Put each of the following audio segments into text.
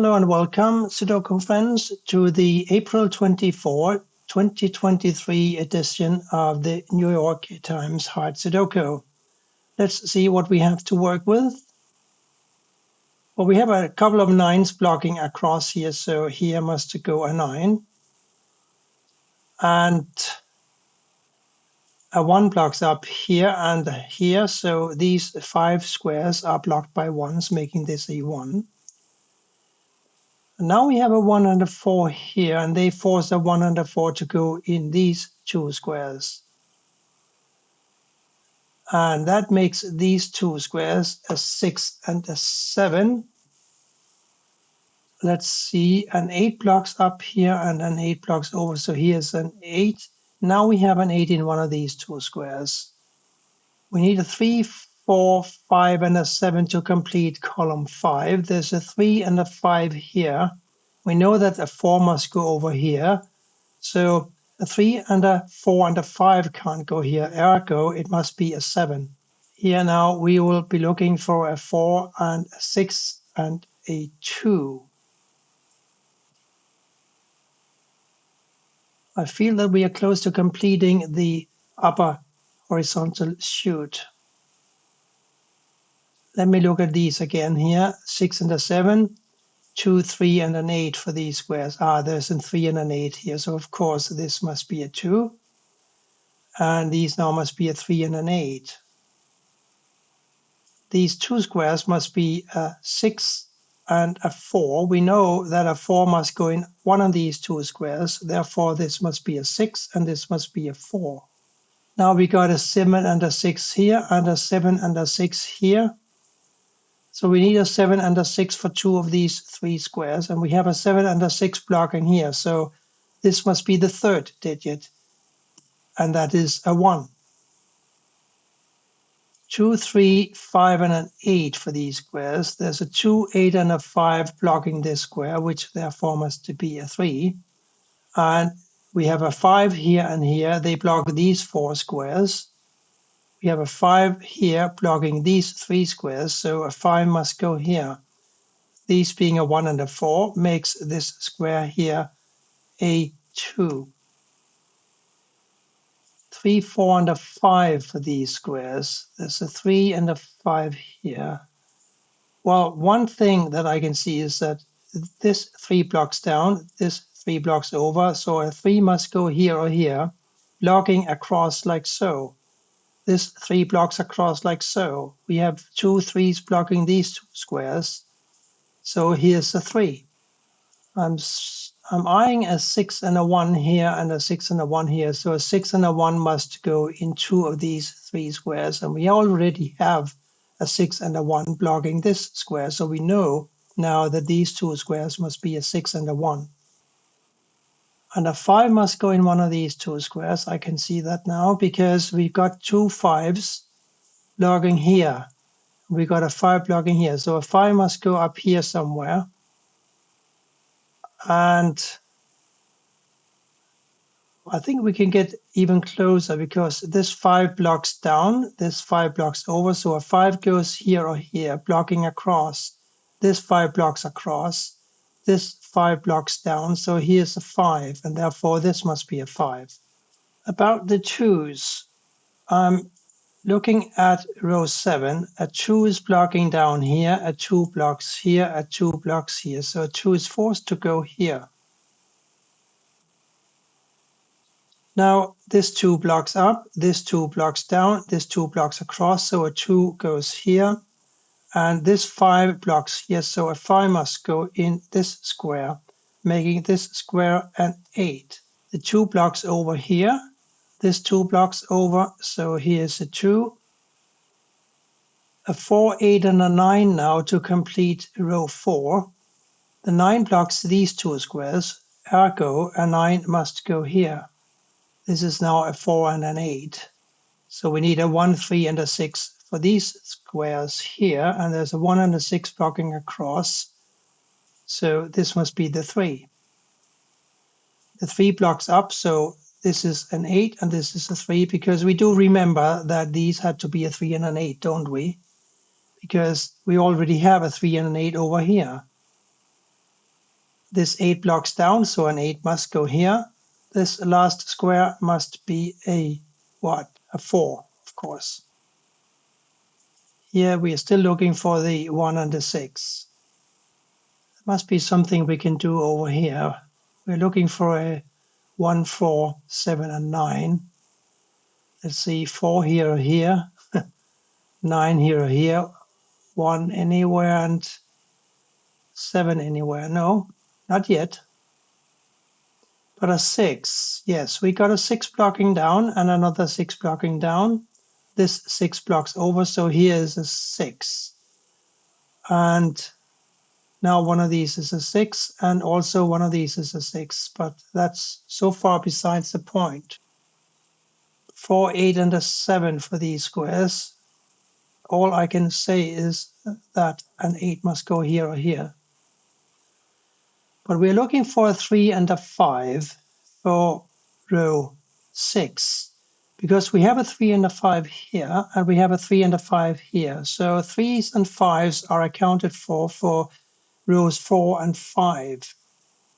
Hello and welcome, Sudoku friends, to the April 24, 2023 edition of the New York Times Hard Sudoku. Let's see what we have to work with. Well, we have a couple of nines blocking across here, so here must go a 9. And a 1 blocks up here and here, so these 5 squares are blocked by 1s, making this a 1. Now we have a 1 and a 4 here, and they force a 1 and a 4 to go in these 2 squares. And that makes these 2 squares a 6 and a 7. Let's see, an 8 blocks up here and an 8 blocks over. So here's an 8. Now we have an 8 in one of these 2 squares. We need a 3, 4, 5, and a 7 to complete column 5. There's a 3 and a 5 here. We know that a 4 must go over here. So a 3 and a 4 and a 5 can't go here. Ergo, it must be a 7. Here now we will be looking for a 4 and a 6 and a 2. I feel that we are close to completing the upper horizontal chute. Let me look at these again here. 6 and a 7, 2, 3, and an 8 for these squares. There's a 3 and an 8 here. So of course this must be a 2. And these now must be a 3 and an 8. These 2 squares must be a 6 and a 4. We know that a 4 must go in one of these 2 squares. Therefore, this must be a 6 and this must be a 4. Now we got a 7 and a 6 here and a 7 and a 6 here. So we need a 7 and a 6 for 2 of these 3 squares. And we have a 7 and a 6 blocking here. So this must be the 3rd digit. And that is a 1. 2, 3, 5, and an 8 for these squares. There's a 2, 8, and a 5 blocking this square, which therefore must be a 3. And we have a 5 here and here. They block these 4 squares. We have a 5 here blocking these 3 squares, so a 5 must go here. These being a 1 and a 4 makes this square here a 2. 3, 4, and a 5 for these squares. There's a 3 and a 5 here. Well, one thing that I can see is that this 3 blocks down, this 3 blocks over, so a 3 must go here or here, blocking across like so. This 3 blocks across like so. We have 2 3s blocking these 2 squares. So here's a 3. I'm eyeing a 6 and a 1 here and a 6 and a 1 here. So a 6 and a 1 must go in 2 of these 3 squares. And we already have a 6 and a 1 blocking this square. So we know now that these 2 squares must be a 6 and a 1. And a 5 must go in one of these 2 squares. I can see that now because we've got 2 5s blocking here. We got a 5 blocking here. So a 5 must go up here somewhere. And I think we can get even closer because this 5 blocks down, this 5 blocks over. So a 5 goes here or here, blocking across. This 5 blocks across. This 5 blocks down. So here's a 5, and therefore this must be a 5. About the 2s, I'm looking at row 7. A 2 is blocking down here, a 2 blocks here, a 2 blocks here. So a 2 is forced to go here. Now this 2 blocks up, this 2 blocks down, this 2 blocks across, so a 2 goes here, and this 5 blocks here, so a 5 must go in this square, making this square an 8. The 2 blocks over here, this 2 blocks over, so here's a 2. A 4, 8, and a 9 now to complete row 4. The 9 blocks these 2 squares, ergo a 9 must go here. This is now a 4 and an 8. So we need a 1, 3, and a 6 for these squares here. And there's a 1 and a 6 blocking across. So this must be the 3. The 3 blocks up. So this is an 8 and this is a 3. Because we do remember that these had to be a 3 and an 8, don't we? Because we already have a 3 and an 8 over here. this 8 blocks down, so an 8 must go here. This last square must be a what? A 4, of course. Here we are still looking for the 1 and the 6. There must be something we can do over here. We're looking for a 1, 4, 7, and 9. Let's see, 4 here or here, 9 here or here, 1 anywhere, and 7 anywhere. No, not yet. But a 6. Yes, we got a 6 blocking down and another 6 blocking down. This 6 blocks over, so here is a 6. And now one of these is a 6, and also one of these is a 6. But that's so far besides the point. 4, 8, and a 7 for these squares. All I can say is that an 8 must go here or here. But we're looking for a 3 and a 5 for row 6, because we have a 3 and a 5 here, and we have a 3 and a 5 here. So 3s and 5s are accounted for rows 4 and 5.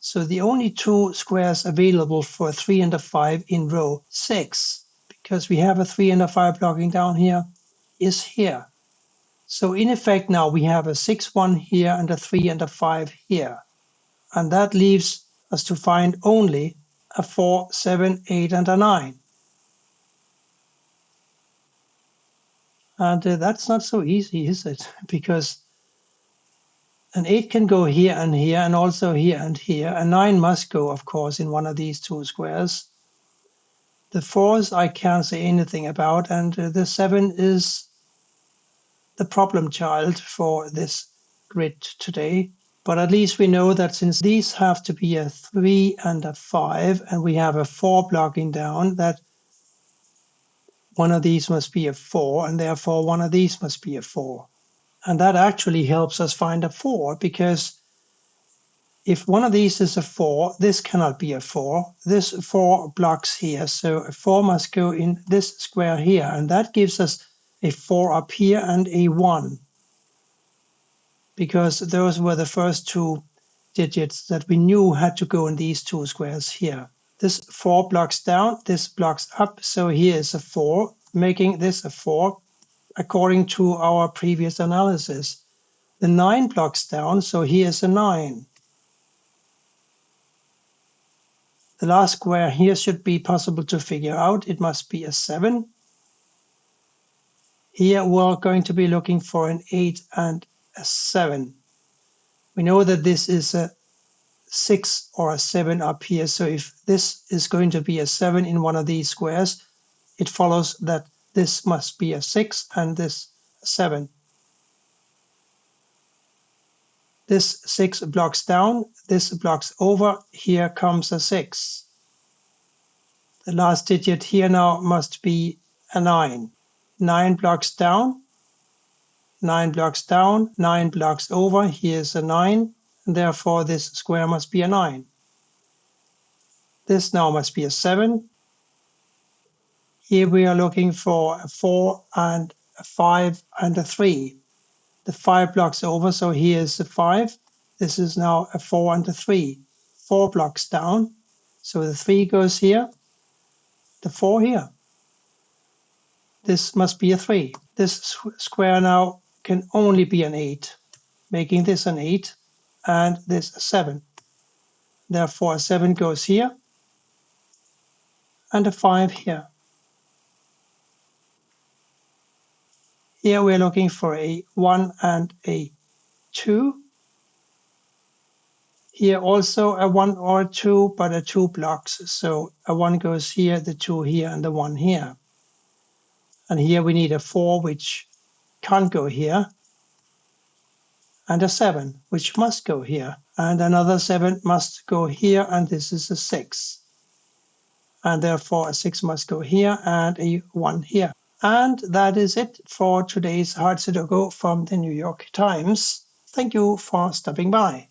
So the only two squares available for a 3 and a 5 in row 6, because we have a 3 and a 5 blocking down here, is here. So in effect now we have a 6, 1 here and a 3 and a 5 here. And that leaves us to find only a 4, 7, 8, and a 9. And that's not so easy, is it? Because an 8 can go here and also here and here. A 9 must go, of course, in one of these two squares. The 4s I can't say anything about, and the 7 is the problem child for this grid today. But at least we know that since these have to be a 3 and a 5, and we have a 4 blocking down, that one of these must be a 4, and therefore one of these must be a 4. And that actually helps us find a 4, because if one of these is a 4, this cannot be a 4. This 4 blocks here, so a 4 must go in this square here, and that gives us a 4 up here and a 1. Because those were the first two digits that we knew had to go in these two squares here. This 4 blocks down, this blocks up, so here is a 4, making this a 4 according to our previous analysis. The 9 blocks down, so here is a 9. The last square here should be possible to figure out. It must be a 7. Here we're going to be looking for an 8 and a 7. We know that this is a 6 or a 7 up here. So if this is going to be a 7 in one of these squares, it follows that this must be a 6 and this a 7. This 6 blocks down, this blocks over, here comes a 6. The last digit here now must be a 9. 9 blocks down, 9 blocks down, 9 blocks over, here's a 9, and therefore this square must be a 9. This now must be a 7. Here we are looking for a 4 and a 5 and a 3. The 5 blocks over, so here is a 5. This is now a 4 and a 3. 4 blocks down, so the 3 goes here, the 4 here. This must be a 3. This square now can only be an 8, making this an 8 and this a 7. Therefore, a 7 goes here and a 5 here. Here we're looking for a 1 and a 2. Here also a 1 or a 2, but a 2 blocks. So a 1 goes here, the 2 here, and the 1 here. And here we need a 4, which can't go here, and a 7, which must go here. And another 7 must go here, and this is a 6. And therefore a 6 must go here, and a 1 here. And that is it for today's Hard Sudoku from the New York Times. Thank you for stopping by.